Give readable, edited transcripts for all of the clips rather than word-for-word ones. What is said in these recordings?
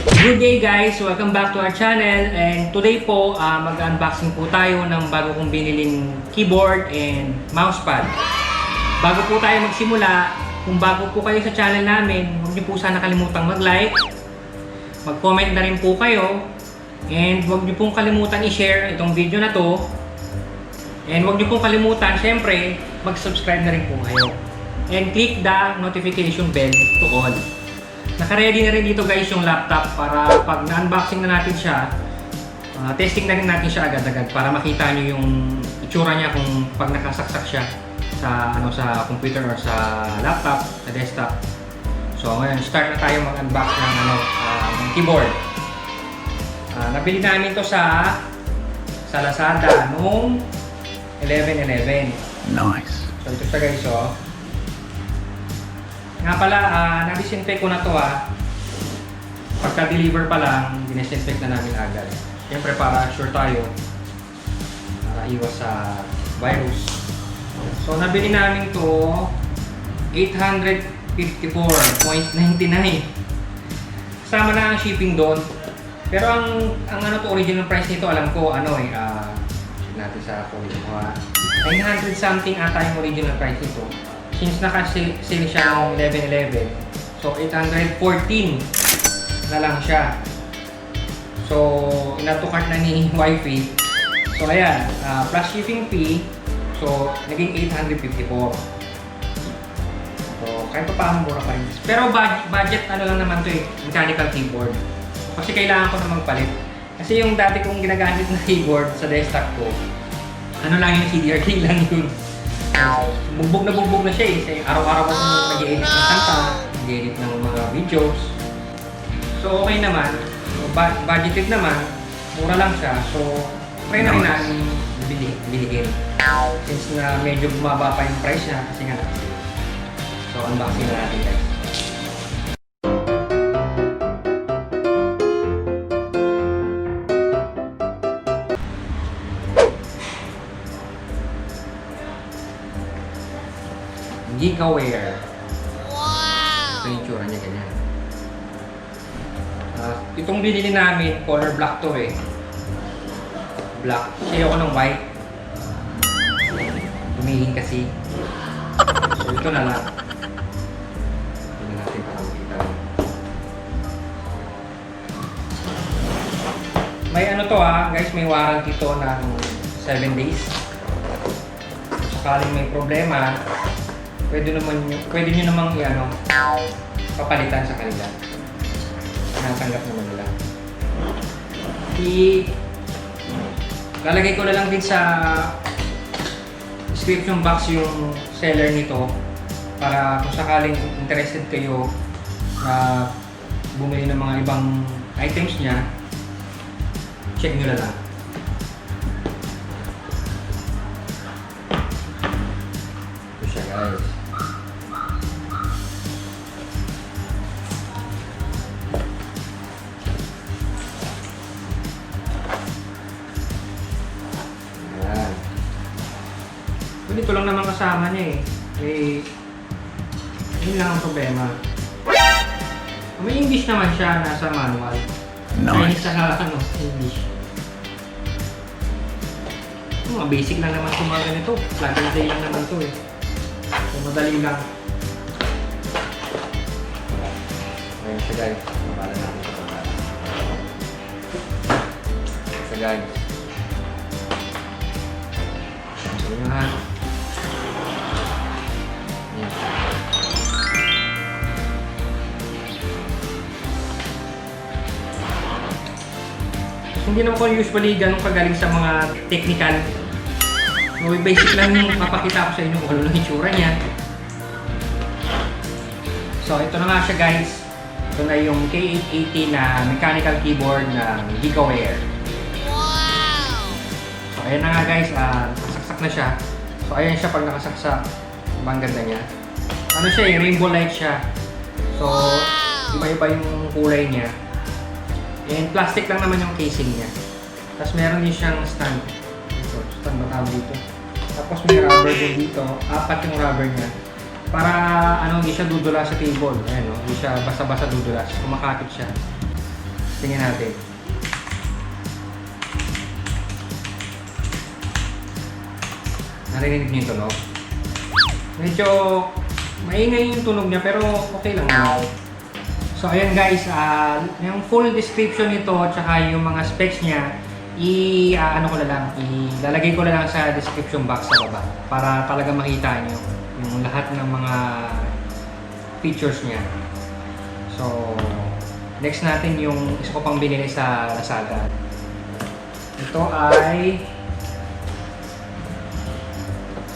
Good day guys! Welcome back to our channel, and today po mag-unboxing po tayo ng bago kong biniling keyboard and mousepad. Bago po tayo magsimula, kung bago po kayo sa channel namin, huwag niyo po sana kalimutang mag-like, mag-comment na rin po kayo, and huwag niyo pong kalimutan i-share itong video na to, and huwag niyo pong kalimutan, syempre, mag-subscribe na rin po kayo, and click the notification bell to all. Naka-ready na rin dito guys yung laptop para pag na-unboxing na natin siya, testing na rin natin siya agad-agad para makita nyo yung itsura niya kung pag nakasaksak siya sa sa computer or sa laptop, sa desktop. So ngayon, start na tayo mag-unbox ng ng keyboard. Nabili namin to sa Lazada noong 11/11. Nice. So ito siya guys, oh. Nga pala, na-disinfect ko na to Pagka-deliver pa lang, dinisinfect na namin agad. Siyempre para sure tayo, para iwas sa virus. So nabili namin to 854.99. Kasama na ang shipping doon. Pero ang original price nito, alam ko, check natin sa phone ko 900 something ata yung original price nito. Since naka-sale siya ng 11/11, so 814 na lang siya. So, inatukart na ni wifey. So, ayan, plus shipping fee, so naging 854. So, kahit pa paano mura pa rin. Pero budget lang naman to mechanical keyboard. Kasi kailangan ko na magpalit. Kasi yung dati kong ginagamit na keyboard sa desktop ko, lang yung CDRK lang yun. Bugbog na siya Kasi araw-araw ako nag-edit ng kanta, nag-edit ng mga videos. So okay naman, budgeted naman, mura lang siya. So try na rin namin biligin. Since na medyo bumaba pa yung price niya kasi nga. So unboxing na natin guys. Geekaware. Wow! Ito yung tsura niya ganyan. Itong binili namin, color black to Black. Kasi ako ng white. Tumingin kasi. So ito na lang. Tingnan natin para makita. May guys, may warranty to ng 7 days. Sakaling may problema, pwede nyo namang papalitan sa kanila. Natanggap naman nila. Lalagay ko na lang din sa description box yung seller nito para kung sakaling interested kayo na bumili ng mga ibang items niya, check nyo na lang. Ito siya guys. Ito lang naman kasama niya yun lang ang problema. May English naman siya, nasa manual. Nice. English. Mga basic lang naman itong mga ganito. Plug and play lang naman ito So madali lang. Ayan siya guys. Mabala natin ito. Ayan siya guys. So yun Hindi naman ko usually ganun kagaling sa mga technical. So basic lang yung mapakita ko sa inyo kung ano lang itsura niya. So ito na nga siya guys. Ito na yung K880 na mechanical keyboard ng Geekaware. Wow! So ayan na nga guys, nakasaksak na siya. So ayan siya pag nakasaksak. Ang ganda niya. Ano siya rainbow light siya. So iba-iba yung kulay niya. And plastic lang naman yung casing niya. Tapos meron din siyang stand. Ito, stand ba tawag dito? Tapos may rubber din dito. 4 yung rubber niya. Para hindi siya dudula sa table. Ayan, hindi siya basta-basta dudulas. Kumakapit siya. Tingnan natin. Narinig niyo yung tunog? Medyo maingay yung tunog niya pero okay lang naman. So ayan guys, yung full description nito at saka yung mga specs niya ilalagay ko na lang sa description box sa baba para talaga makita niyo yung lahat ng mga features niya. So next natin yung isa ko pang binili sa Lazada. Ito ay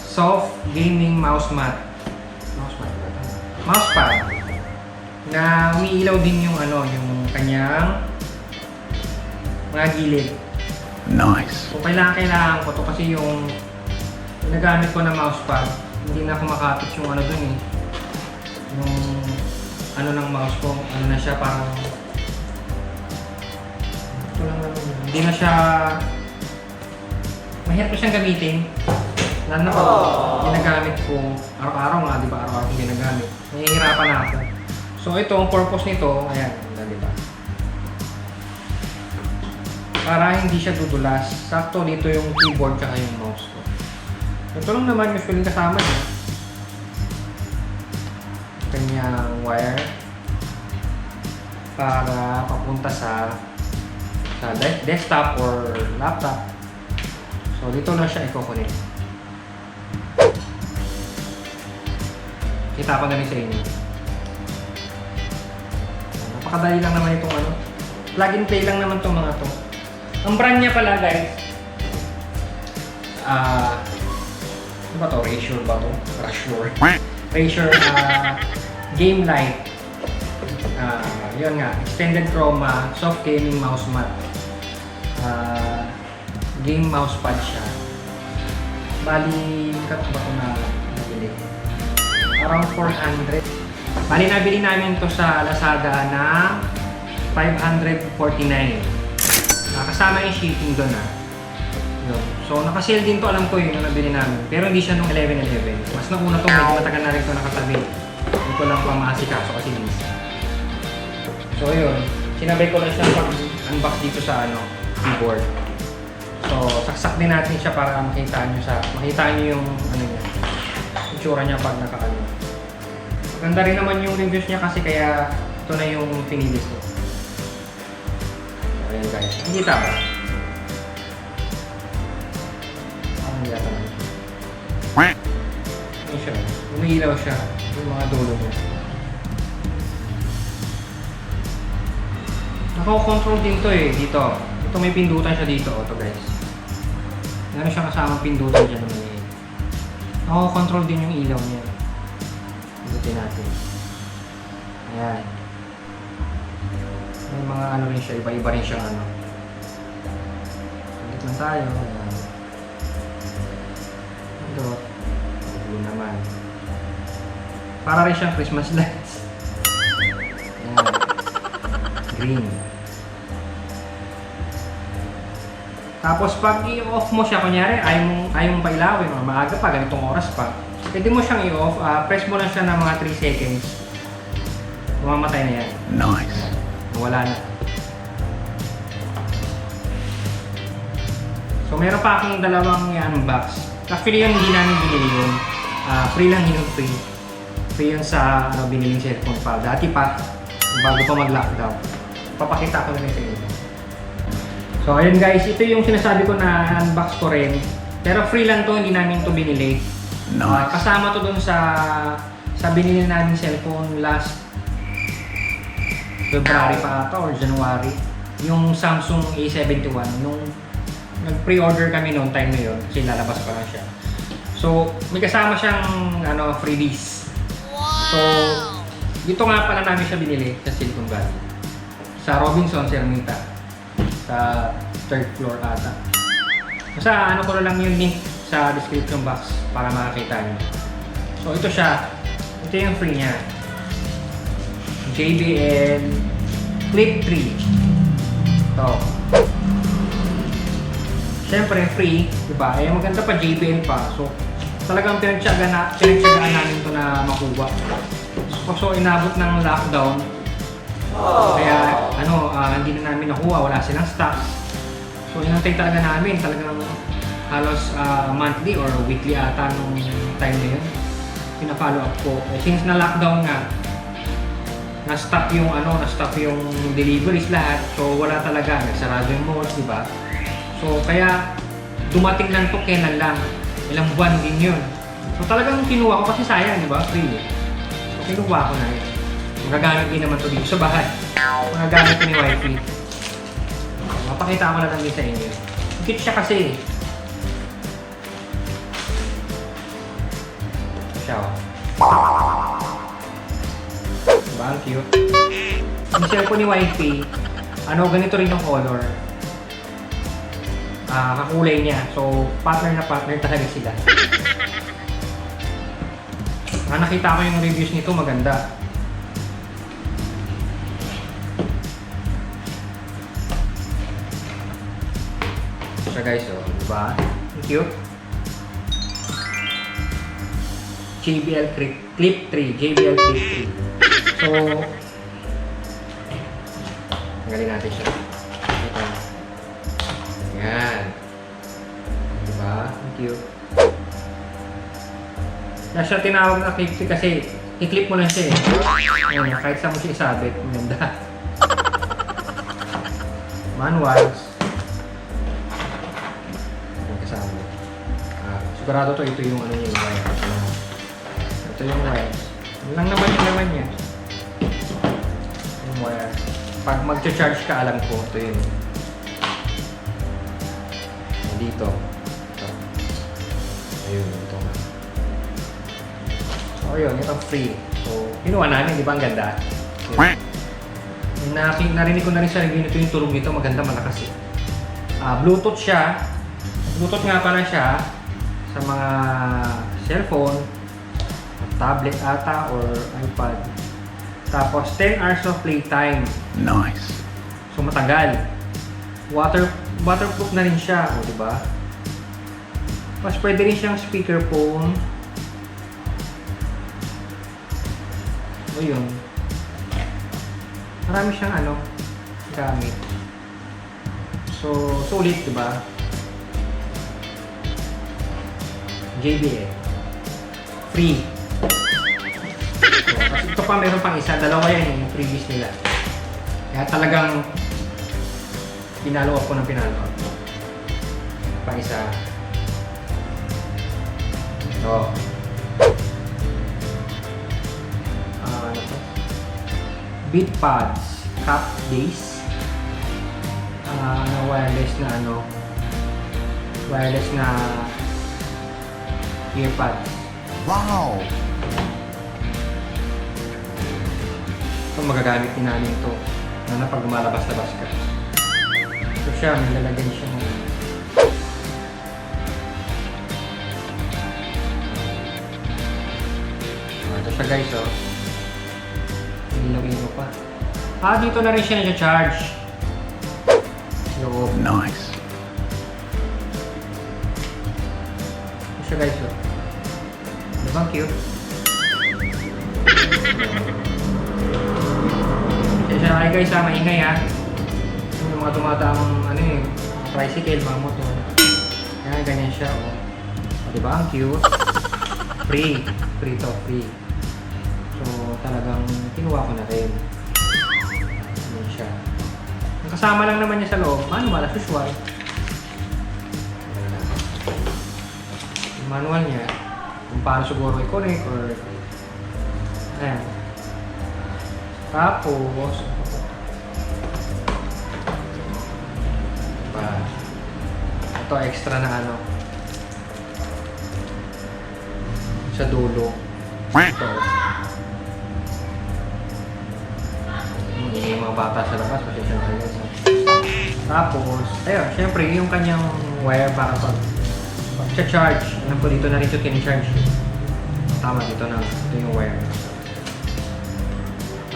soft gaming mousepad na umiilaw din yung yung kanyang mga gilid. Nice. So kailangan ko to kasi yung nagamit ko na mousepad, hindi na ako makapit yung dun eh. Yung ng mouse ko, na siya parang ito lang naman. Hindi na siya mahirap na siyang gamitin. Lalo na pag ginagamit ko araw-araw nga, di ba? Araw-araw kong ginagamit. Nahihirapan na ako. So ito, ang purpose nito, ayan, di ba? Para hindi siya dudulas. Sakto dito yung keyboard tsaka yung mouse ko. Ito lang naman usually kasama niya. Kanyang wire para papunta sa desktop or laptop. So dito na siya i-connect. Kita ko na rin sa inyo. Napakadali lang naman itong plug and play lang naman itong mga to. Ang brand niya pala guys, ano ba to? Razer ba to? Razer Game Light. Yun nga, extended chroma, soft gaming mouse mat. Game mousepad siya. Bali, kat ba ito na nabili? Around 400. Bali, nabili namin to sa Lazada na 549. Kasama yung shipping doon Yun. So, nakasale din to, alam ko yun, yung nabili namin. Pero hindi siya nung 11/11. Mas nauna to, medyo matagal na rin to nakatabi. Hindi ko lang pamaasikaso kasi minsan. So, yun. Sinabay ko lang siya pag-unbox dito sa keyboard. So, saksak din natin siya para makita nyo yung niya. Itsura niya pag naka-ano. Maganda rin naman yung reviews niya kasi kaya ito na yung pinilis ko. Ayan guys, nakikita ba? Hindi yata naman siya. Ayan siya, umiilaw siya, yung mga dulo niya. Nako-control din to dito. Ito may pindutan siya dito, ito guys. Meron siya kasamang pindutan dyan naman Nako-control din yung ilaw niya. Pindutin natin. Ayan. May mga rin siya, iba-iba rin siyang Ulit lang tayo. Ayan. Ito. Blue naman. Para rin siyang Christmas lights. Ayan. Green. Tapos pag i-off mo siya, kunyari, ayaw mong pailawin, maaga pa, ganitong oras pa. Pwede mo siyang i-off, press mo lang siya ng mga 3 seconds. Mamamatay na yan. Nice. Wala na. So meron pa akong dalawang box. Actually yun, hindi namin binili yun. Free lang yun, free. Free yun sa biniling cellphone pa. Dati pa, bago pa mag-lockdown. Papakita ko na rin sa inyo. So ayun guys, ito yung sinasabi ko na unbox ko rin. Pero free lang to, hindi namin to binili. Nice. Kasama to dun sa binili namin cellphone last February pa ata or January. Yung Samsung A71. Nung nag-pre-order kami noong time na yun, kasi lalabas pa lang siya. So, may kasama siyang freebies. So, dito nga pala namin siya binili sa Silicon Valley. Sa Robinson, Ermita. Sa 3rd floor ata. Basta ko na lang yung link sa description box para makakita nyo. So, ito siya. Ito yung free niya. JBL Flip 3. Ito. Siyempre, free. Diba? Eh, maganda pa JBL pa. So, talagang pinagtsagaan namin ito na makuha. So, inabot ng lockdown. Kaya, hindi na namin nakuha, wala silang stock. So inantay talaga namin, talagang halos monthly or weekly ata nung time na yun. Pina-follow up ko. Since na lockdown nga, na-stop yung deliveries lahat. So wala talaga, nagsarado yung malls, di ba? So kaya dumating lang to kailan lang. Ilang buwan din yun. So talagang kinuha ko kasi sayang, di ba? Free. So kinuha ko na yun. Magagamit din naman to dito sa bahay. Magagamit ko ni wifey. Mapakita ko na lang din sa inyo. Cute siya kasi. Siya o. Diba? Ang cute. Yung cellphone ni wifey, ganito rin yung color. Kakulay niya. So, partner na partner talaga sila. Nakita ko yung reviews nito, maganda. So guys, diba? Ang cute. JBL Clip 3. JBL Clip 3. So, tanggalin natin siya. Ito. Ayan. Diba? Ang cute. Kaya siya tinawag na Clip 3 kasi i-clip mo lang siya eh. Ayan, kahit saan mo siya isabit. Maganda. Manuals. Kasama. Sigurado to, ito yung yung wire. Ito yung wire. Yun lang naman yung naman niya. Yung wire. Pag mag-charge ka, alam ko, ito yun. Dito. Ito. Ayun, ito. So, ayun, ito free. So, kinuha namin, di ba? Ang ganda. Narinig ko na rin sa review nito yung tulog nito. Maganda, malakas eh. Bluetooth siya. Bluetooth nga pala siya sa mga cellphone, tablet ata, or iPad. Tapos 10 hours of playtime. Nice. So matagal. Waterproof na rin siya, di ba? Mas pwede rin siyang speakerphone. O yun. Marami siyang gamit. So, sulit, di ba? JBL. Free. So, kasi ito pa, meron pang isa. Dalawa yan yung previous nila. Kaya talagang pinalo up ko ng pinalo up. Pang isa. Ito. Ano to? Beatpods. Cup Base. Wireless na wireless na earpods. Wow! So magagamit din namin ito na pag lumalabas-labas ka. So siya, may lalagyan siya ng ito siya guys, ilaw-ilaw pa. Dito na rin siya na-charge. So, Nice. ito siya guys, diba cute? Hi guys, maingay yung mga tumataang tricycle, mga motor. Yan, ganyan siya, diba? Ang cute. Free to, free. So, talagang kinuha ko na rin. Yan siya. Ang kasama lang naman niya sa loob, manual as usual. Yung manual niya, kung paano siguro i-connect or ayan. Tapos ito extra na sa dulo. Ito. Yung mga bata sa labas kasi syempre guys. Tapos, ayun, syempre yung kanyang wire para pag-charge. Alam ko dito na rin ito kin-charge. Tama, dito na. Ito yung wire.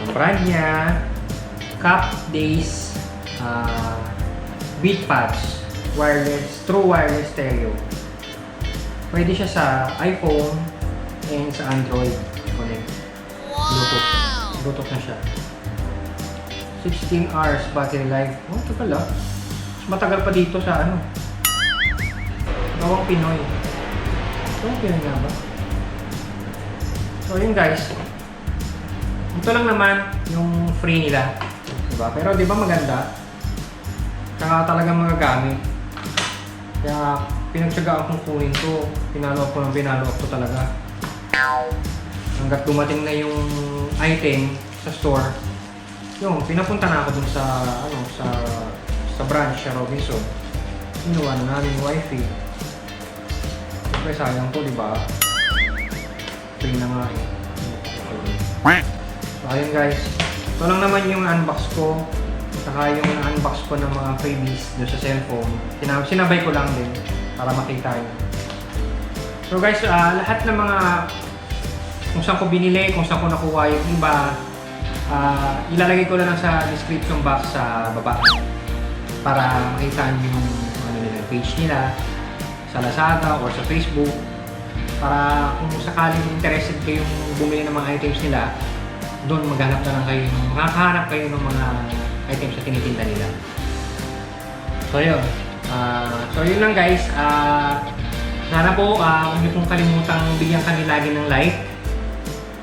Ang brand niya, Cup Days Beatpods true wireless stereo. Pwede siya sa iPhone and sa Android connect. Bluetooth na siya. 16 hours battery life. Oh, ito pala. Mas matagal pa dito sa ano. Gawang Pinoy. Gawang Pinoy nga ba? So yun guys. Ito lang naman yung free nila. Diba? Pero di ba maganda? Tsaka talagang magagamit. Kaya pinagtsagaan kong kunin to. Pinalo ko talaga. Hanggat dumating na yung item sa store, yung pinapunta na ako dun sa sa branch sa Robinson. Inuwa na namin yung wifi. Siyempre sayang to, di ba? Free na nga eh. So ayun guys, ito lang naman yung unbox ko. Saka yung unbox ko ng mga freebies doon sa cellphone. Sinabay ko lang din para makita nyo. So guys, lahat ng mga kung saan ko binili, kung saan ko nakuha yung iba, ilalagay ko na lang sa description box sa baba para makita nyo yung page nila sa Lazada or sa Facebook, para kung sakaling interested kayong bumili ng mga items nila, doon maghanap na lang kayo, makakahanap kayo ng mga items na tinitinda nila. So yun. So yun lang guys. Sana po huwag niyo pong kalimutang bigyan kami lagi ng like,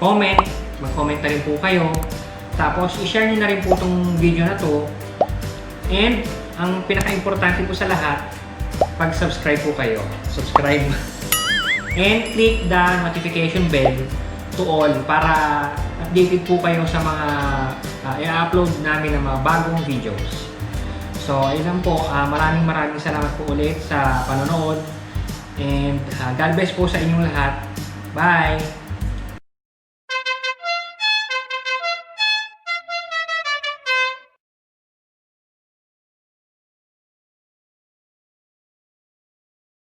comment, mag-comment na rin po kayo. Tapos i-share niyo na rin po itong video na to. And ang pinaka-importante po sa lahat, pag-subscribe po kayo. Subscribe. And click the notification bell to all para updated po kayo sa mga i-upload namin ng mga bagong videos. So, ayun lang po. Maraming salamat po ulit sa panonood. And God bless po sa inyong lahat. Bye!